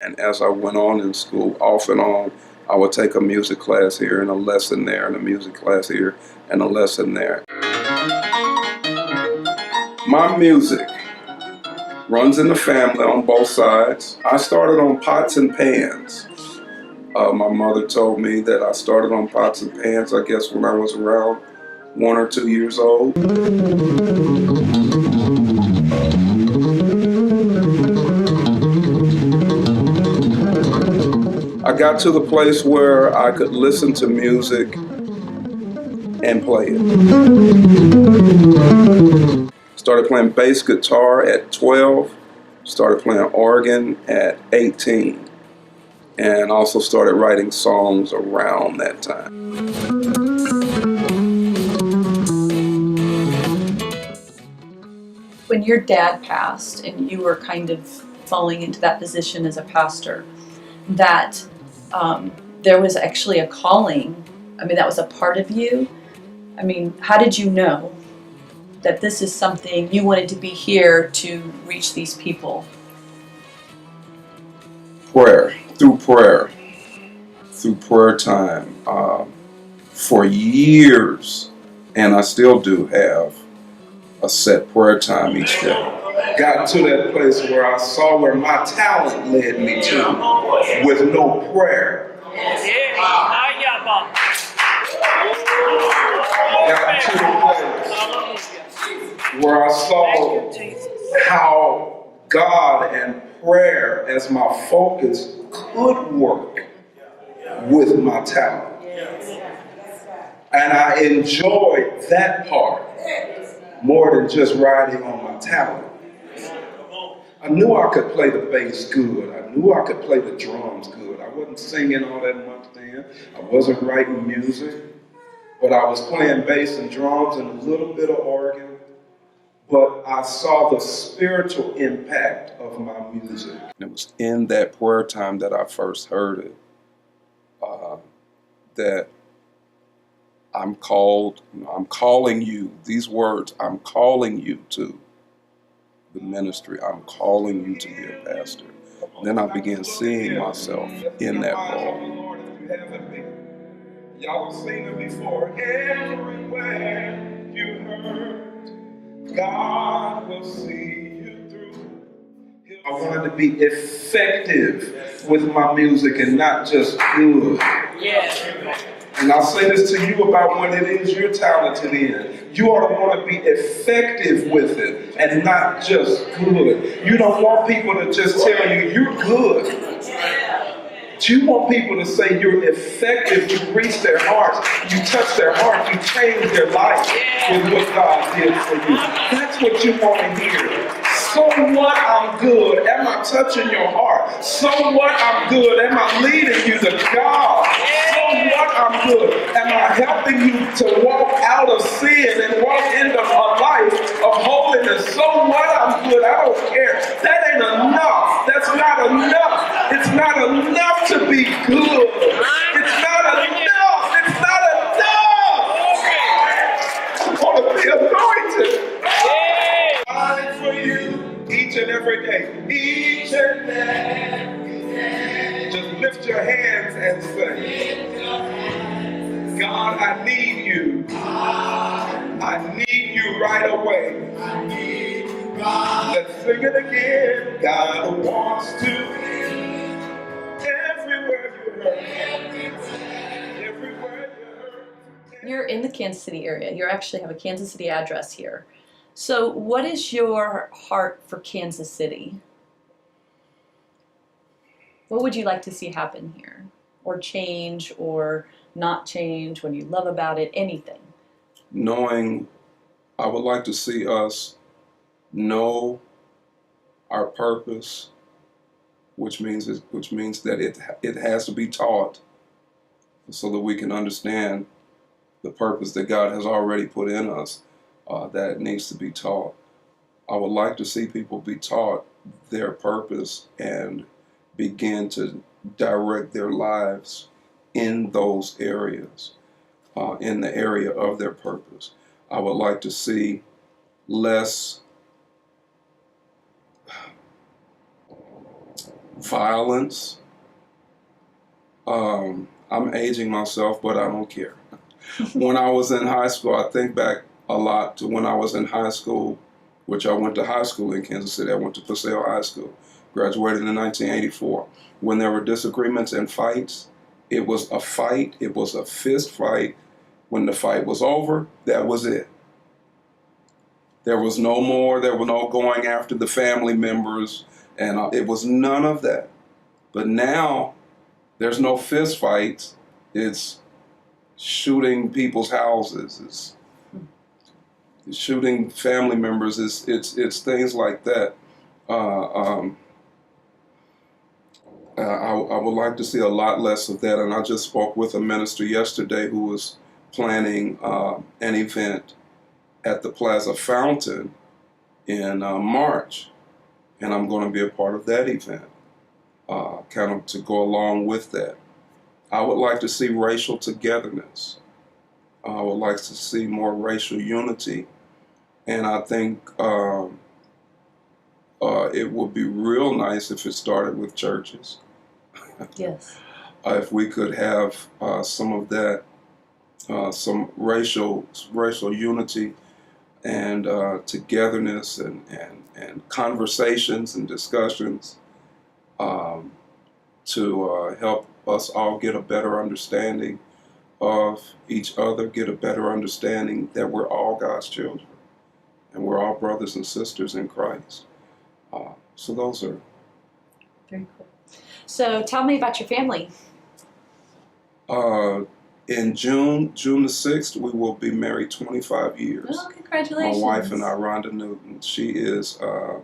And as I went on in school, off and on, I would take a music class here and a lesson there and a music class here and a lesson there. My music runs in the family on both sides. I started on pots and pans. My mother told me that I started on pots and pans, I guess, when I was around 1 or 2 years old. I got to the place where I could listen to music and play it. Started playing bass guitar at 12, started playing organ at 18, and also started writing songs around that time. When your dad passed and you were kind of falling into that position as a pastor, that there was actually a calling. I mean, that was a part of you. I mean, how did you know that this is something you wanted to be here to reach these people? Prayer, through prayer time, for years, and I still do have a set prayer time each day. Got to that place where I saw where my talent led me to with no prayer. Got to the place where I saw how God and prayer as my focus could work with my talent. And I enjoyed that part more than just riding on my talent. I knew I could play the bass good. I knew I could play the drums good. I wasn't singing all that much then. I wasn't writing music. But I was playing bass and drums and a little bit of organ. But I saw the spiritual impact of my music. It was in that prayer time that I first heard it. That I'm called, I'm calling you, these words, I'm calling you to the ministry. I'm calling you to be a pastor. Then I began seeing myself in that role. Y'all have seen it before. Everywhere you hurt, God will see you through. I wanted to be effective with my music and not just good. And I'll say this to you about what it is you're talented in. You ought to want to be effective with it and not just good. You don't want people to just tell you you're good. You want people to say you're effective, you reach their hearts, you touch their heart, you change their life with what God did for you. That's what you want to hear. So what, I'm good. Am I touching your heart? So what, I'm good. Am I leading you to God? So what, I'm good. Am I helping you to walk out of sin and walk into a life of holiness? So what, I'm good. I don't care. That ain't enough. That's not enough. It's not enough to be good. It's not enough. It's not enough. I want to be anointed. For you each and every day. Each and every day. Just lift your hands and say, God, I need you. I need you right away. Let's sing it again. God wants to everywhere you hurt. Everywhere you hurt. You're in the Kansas City area. You actually have a Kansas City address here. So what is your heart for Kansas City? What would you like to see happen here? Or change or not change? What do you love about it? Anything? Knowing, I would like to see us know our purpose, which means that it has to be taught so that we can understand the purpose that God has already put in us. That it needs to be taught. I would like to see people be taught their purpose and begin to direct their lives in those areas, in the area of their purpose. I would like to see less violence. I'm aging myself, but I don't care. When I was in high school, I think back a lot to when I was in high school, which I went to high school in Kansas City. I went to Paseo High School, graduated in 1984. When there were disagreements and fights, it was a fight. It was a fist fight. When the fight was over, that was it. There was no more. There was no going after the family members, and it was none of that. But now, there's no fist fights. It's shooting people's houses. It's shooting family members. It's things like that. I would like to see a lot less of that. And I just spoke with a minister yesterday who was planning an event at the Plaza Fountain in March, and I'm going to be a part of that event. Kind of to go along with that. I would like to see racial togetherness. I would like to see more racial unity. And I think it would be real nice if it started with churches. Yes. If we could have some of that, some racial unity and togetherness and conversations and discussions. To help us all get a better understanding of each other, get a better understanding that we're all God's children and we're all brothers and sisters in Christ. So those are... Very cool. So tell me about your family. In June the 6th, we will be married 25 years. Oh, congratulations. My wife and I, Rhonda Newton. She is a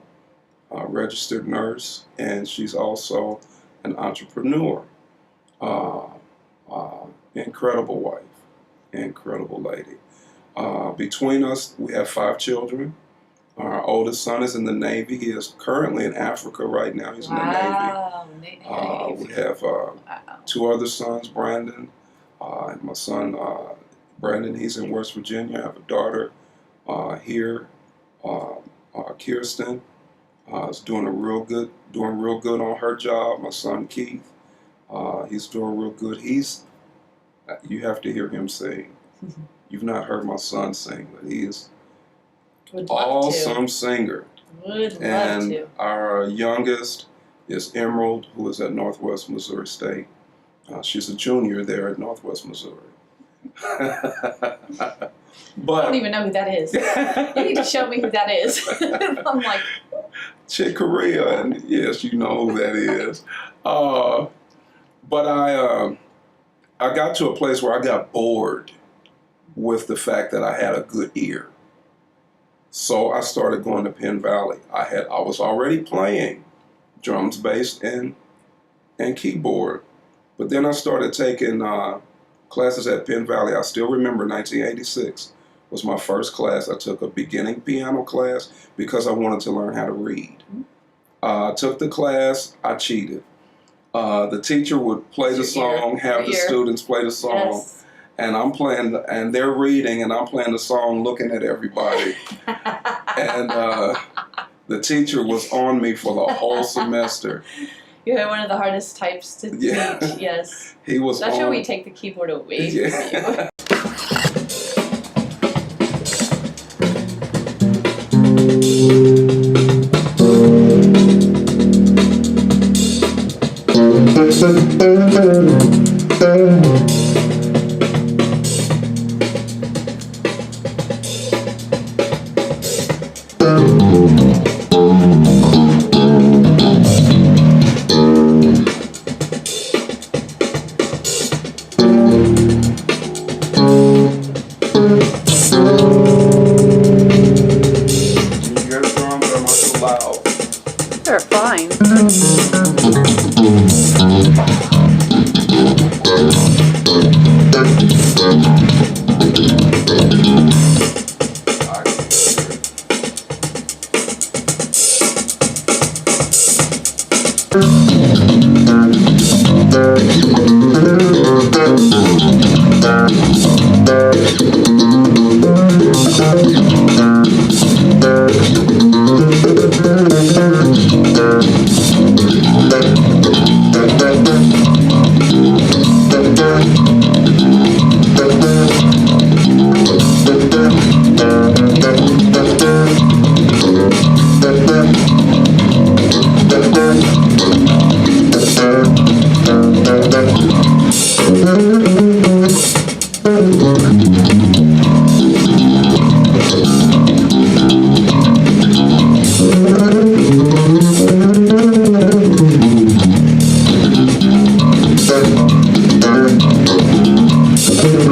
registered nurse, and she's also an entrepreneur. Incredible wife, incredible lady. Between us, we have 5 children. Our oldest son is in the Navy. He is currently in Africa right now. He's in the Navy. We have 2 other sons, Brandon, and my son, Brandon, he's in West Virginia. I have a daughter here, Kirsten. Is doing real good on her job. My son Keith, he's doing real good. You have to hear him sing. You've not heard my son sing, but he is awesome singer. Would love and to. Our youngest is Emerald, who is at Northwest Missouri State. She's a junior there at Northwest Missouri. But I don't even know who that is. You need to show me who that is. I'm like, Chick Corea, and yes, you know who that is. But I got to a place where I got bored with the fact that I had a good ear. So I started going to Penn Valley. I was already playing drums, bass, and keyboard. But then I started taking classes at Penn Valley. I still remember 1986 was my first class. I took a beginning piano class because I wanted to learn how to read. Took the class, I cheated. The teacher would play the song, have the students play the song, and I'm playing, and they're reading, and I'm playing the song looking at everybody. And the teacher was on me for the whole semester. You had one of the hardest types to teach, yes. He was That's why we take the keyboard away from you. They're fine. Thank